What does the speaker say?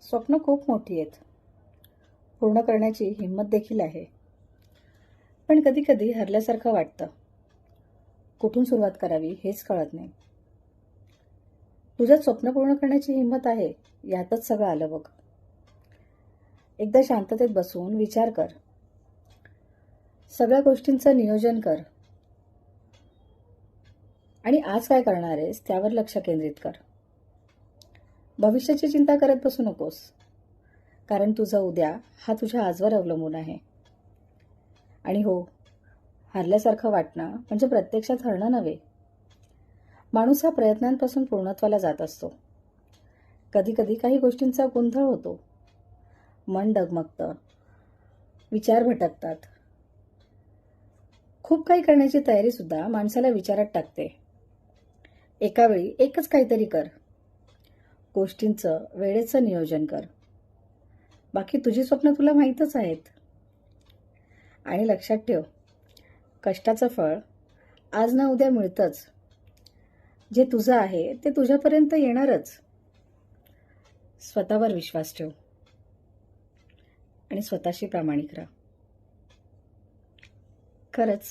स्वप्न खूप मोठी आहेत. पूर्ण करण्याची हिंमत देखील आहे. पण कधी-कधी हरल्यासारखं वाटतं. कुठून सुरुवात करावी हेच कळत नाही. तुझ्यात स्वप्न पूर्ण करण्याची हिंमत आहे, यातच सगळं आलं बघ. एकदा शांततेत बसून विचार कर. सगळ्या गोष्टींचं नियोजन कर. आणि आज काय करणार आहेस त्यावर लक्ष केंद्रित कर. भविष्याची चिंता करत बसू नकोस. कारण तुझा उद्या हा तुझ्या आजवर अवलंबून आहे. आणि हो, हरल्यासारखं वाटणं म्हणजे प्रत्यक्षात हरणं नव्हे. माणूस हा प्रयत्नांपासून पूर्णत्वाला जात असतो. कधी कधी काही गोष्टींचा गोंधळ होतो. मन डगमगतं, विचार भटकतात. खूप काही करण्याची तयारी सुद्धा माणसाला विचारात टाकते. एका वेळी एकच काहीतरी कर. गोष्टींचं वेळेचं नियोजन कर. बाकी तुझी स्वप्न तुला माहीतच आहेत. आणि लक्षात ठेव, कष्टाचं फळ आज ना उद्या मिळतंच. जे तुझं आहे ते तुझ्यापर्यंत येणारच. स्वतःवर विश्वास ठेव आणि स्वतःशी प्रामाणिक राहा. खरंच